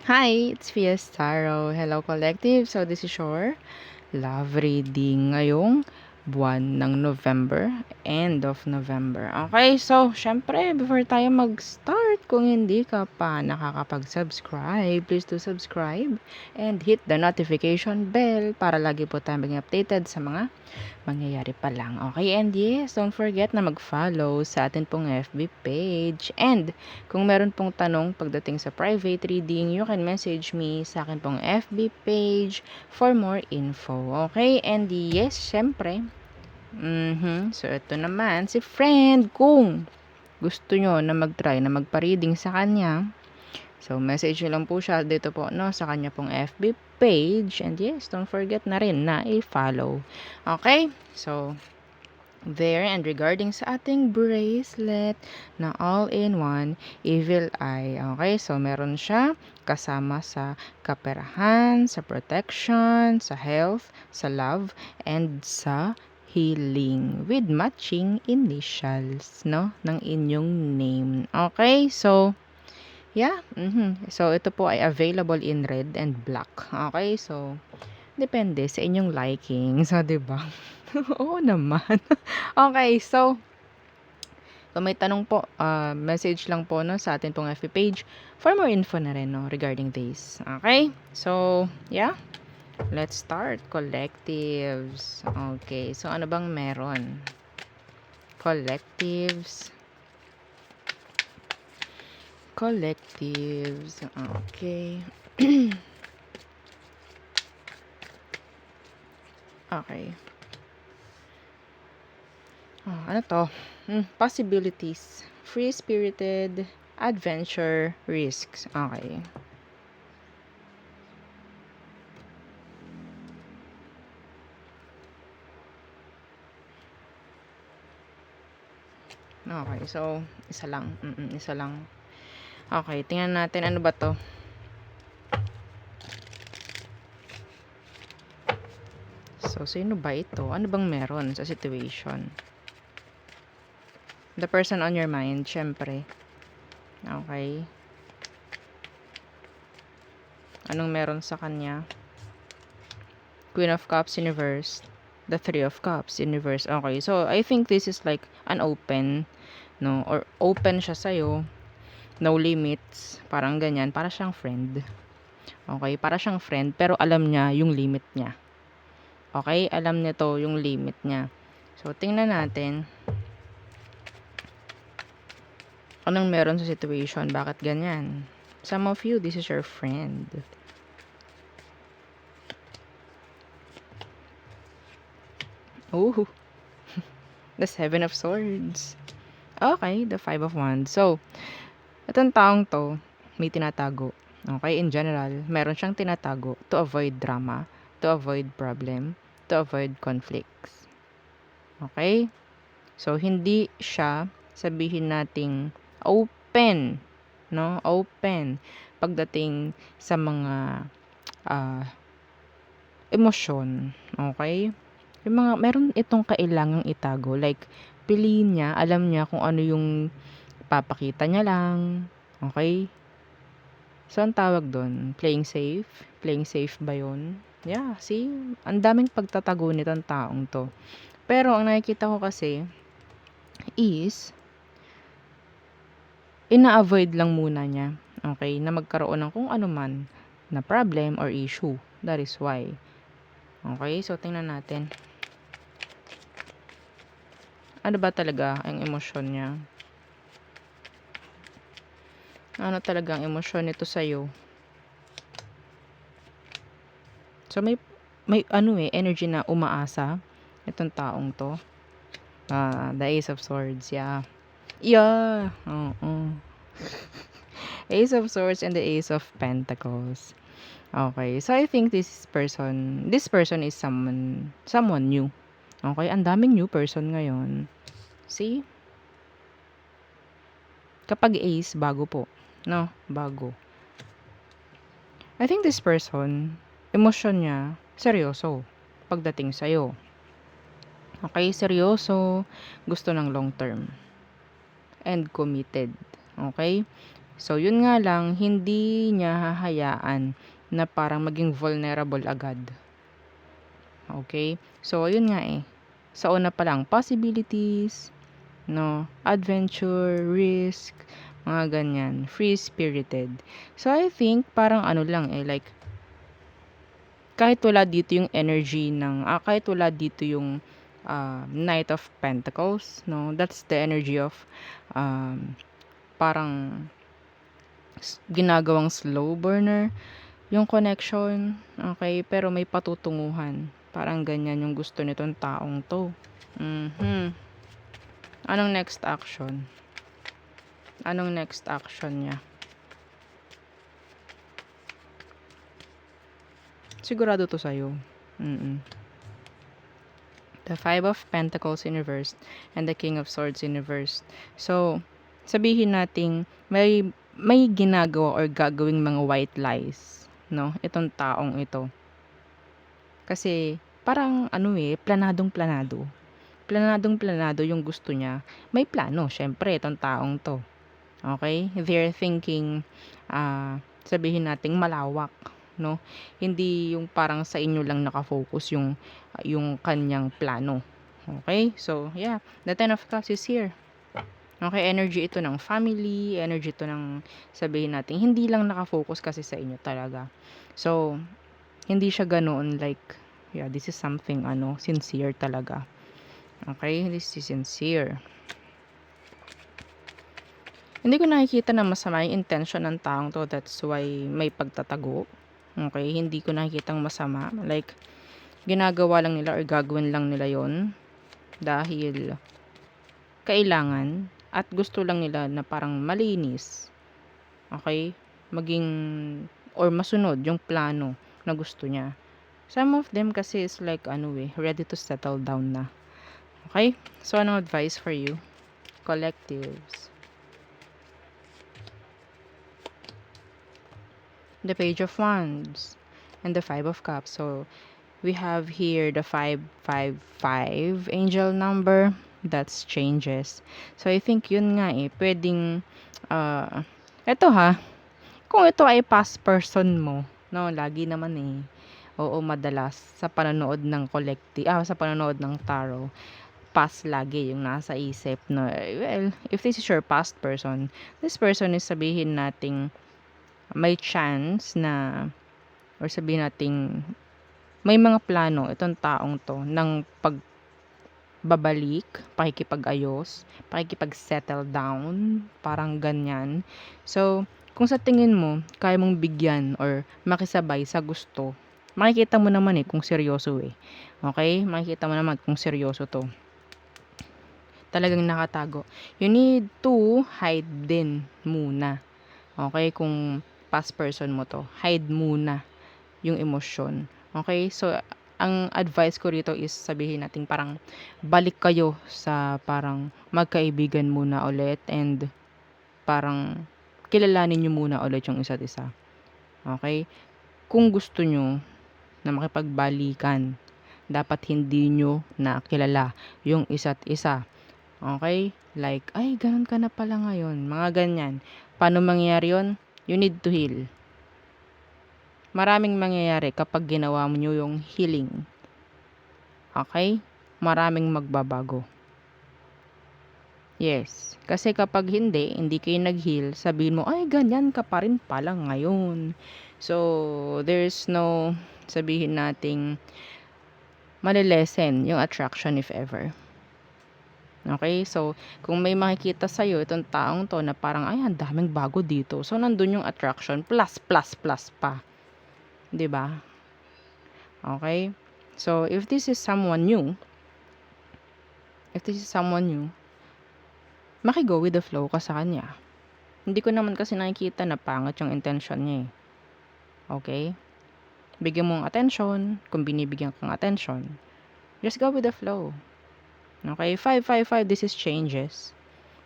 Hi, it's Fies Tarot. Hello, Collective. So, this is your love reading ngayong buwan ng November, end of November. Okay, so, syempre, before tayo mag-start, kung hindi ka pa nakakapag-subscribe, please do subscribe and hit the notification bell para lagi po tayo maging updated sa mga mangyayari pa lang. Okay, and yes, don't forget na mag-follow sa atin pong FB page. And kung meron pong tanong pagdating sa private reading, you can message me sa akin pong FB page for more info. Okay, and yes, syempre, so ito naman, si friend, kung gusto nyo na mag-try na magpa-reading sa kanya, so, message nyo lang po siya dito po, no, sa kanya pong FB page. And yes, don't forget na rin na i-follow. Okay? So, there, and regarding sa ating bracelet na all-in-one evil eye. Okay? So, meron siya kasama sa kaperahan, sa protection, sa health, sa love, and sa healing with matching initials, no, ng inyong name. Okay? So, yeah, so ito po ay available in red and black. Okay, so depende sa inyong liking. So, 'di ba? Oo naman. Okay, so kung may tanong po, message lang po no sa atin pong FB page for more info na rin no regarding this. Okay? So, yeah. Let's start collectives. Okay, so ano bang meron? Collectives. Collectives. Okay. Okay. Ano to? Possibilities. Free-spirited, adventure, risks. Okay. Okay, so, isa lang. Isa lang. Okay, tingnan natin ano ba to. So, sino ba ito? Ano bang meron sa situation? The person on your mind, syempre. Okay. Anong meron sa kanya? Queen of Cups Universe. The Three of Cups Universe. Okay, so I think this is like an open, no? Or open siya sa'yo. No limits. Parang ganyan. Para siyang friend. Okay, para siyang friend. Pero alam niya yung limit niya. Okay, alam niya to yung limit niya. So, tingnan natin. Anong meron sa situation? Bakit ganyan? Some of you, this is your friend. Ooh. The Seven of Swords. Okay, the Five of Wands. So, itong taong to, may tinatago. Okay, in general, meron siyang tinatago to avoid drama, to avoid problem, to avoid conflicts. Okay? So, hindi siya sabihin nating open, no? Open pagdating sa mga emosyon. Okay? Yung mga, meron itong kailangang itago. Like, piliin niya, alam niya kung ano yung papakita niya lang. Okay? So, ang tawag doon, playing safe. Playing safe ba yun? Yeah, see? Ang daming pagtatago nitong taong to. Pero, ang nakikita ko kasi is, ina-avoid lang muna niya. Okay? Na magkaroon ng kung ano man na problem or issue. That is why. Okay? So, tingnan natin. Ano ba talaga ang emosyon niya? Ano talaga ang emosyon nito sa'yo? So, may energy na umaasa itong taong to. The Ace of Swords, yeah. Yeah. Ace of Swords and the Ace of Pentacles. Okay, so I think this person is someone new. Okay, ang daming new person ngayon. See? Kapag Ace, bago po. No, bago. I think this person, emosyon niya, seryoso pagdating sa'yo. Okay, seryoso, gusto ng long term. And committed. Okay? So, yun nga lang, hindi niya hahayaan na parang maging vulnerable agad. Okay? So, ayun nga eh. Sa una pa lang, possibilities, no? Adventure, risk, mga ganyan. Free-spirited. So, I think, parang ano lang eh, like, kahit wala dito yung energy ng, kahit wala dito yung Knight of Pentacles, no? That's the energy of, parang, ginagawang slow burner yung connection, okay? Pero may patutunguhan. Parang ganyan yung gusto nitong taong to. Anong next action? Anong next action niya? Sigurado to sa'yo. The Five of Pentacles in reverse and the King of Swords in reverse. So, sabihin nating may ginagawa or gagawing mga white lies, no? Itong taong ito. Kasi parang ano eh, planadong-planado. Planadong-planado yung gusto niya. May plano, syempre, itong taong to. Okay? They're thinking, sabihin nating malawak, no? Hindi yung parang sa inyo lang nakafocus yung kanyang plano. Okay? So, yeah, the Ten of Cups is here. Okay, energy ito ng family, energy ito ng sabihin natin, hindi lang nakafocus kasi sa inyo talaga. So, hindi siya ganoon like, yeah, this is something, sincere talaga. Okay, this is sincere. Hindi ko nakikita na masama yung intention ng taong to. That's why may pagtatago. Okay, hindi ko nakikitang masama. Like, ginagawa lang nila or gagawin lang nila yon dahil kailangan at gusto lang nila na parang malinis. Okay, maging or masunod yung plano na gusto niya. Some of them kasi is like ready to settle down na. Okay? So, anong advice for you? Collectives. The Page of Wands. And the Five of Cups. So, we have here the 555 angel number. That's changes. So, I think yun nga eh. Pwedeng, eto ha. Kung ito ay past person mo, no, lagi naman eh. Oo, madalas sa panonood ng sa panonood ng tarot, past lagi yung nasa isip no. Well, if this is your past person, this person is sabihin nating may chance na or sabihin nating may mga plano itong taong to ng pagbabalik, pakikipag-ayos, pakikipag-settle down, parang ganyan. So, kung sa tingin mo, kaya mong bigyan or makisabay sa gusto, makikita mo naman eh kung seryoso eh. Okay? Makikita mo naman kung seryoso to. Talagang nakatago. You need to hide din muna. Okay? Kung past person mo to, hide muna yung emosyon. Okay? So, ang advice ko rito is sabihin natin parang balik kayo sa parang magkaibigan muna ulit and parang kilalanin nyo muna ulit yung isa't isa. Okay? Kung gusto nyo na makipagbalikan, dapat hindi nyo nakilala yung isa't isa. Okay? Like, ay, ganun ka na pala ngayon. Mga ganyan. Paano mangyayari yun? You need to heal. Maraming mangyayari kapag ginawa mo nyo yung healing. Okay? Maraming magbabago. Yes. Kasi kapag hindi kayo nag-heal, sabihin mo, ay, ganyan ka pa rin pala ngayon. So, there's no, sabihin nating, malilesen yung attraction if ever. Okay? So, kung may makikita sa'yo, itong taong to na parang, ay, ang daming bago dito. So, nandun yung attraction, plus pa. 'Di ba? Okay? So, if this is someone new, maki-go with the flow ka sa kanya. Hindi ko naman kasi nakikita na pangit yung intention niya eh. Okay? Bigyan mo ng attention, kung binibigyan kang attention, just go with the flow. Okay? 555, this is changes.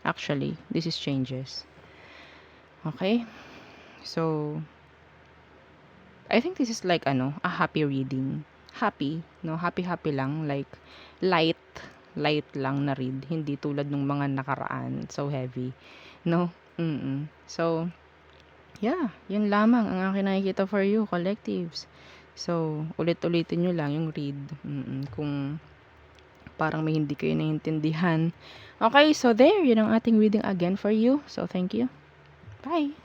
Actually, this is changes. Okay? So, I think this is like a happy reading. Happy, no? Happy lang, like light lang na read, hindi tulad ng mga nakaraan, so heavy, no? So yeah, yun lamang ang aking nakikita for you, collectives. So, ulit-ulitin nyo lang yung read. Kung parang may hindi kayo naiintindihan. Okay, so there, yun ang ating reading again for you. So, thank you. Bye!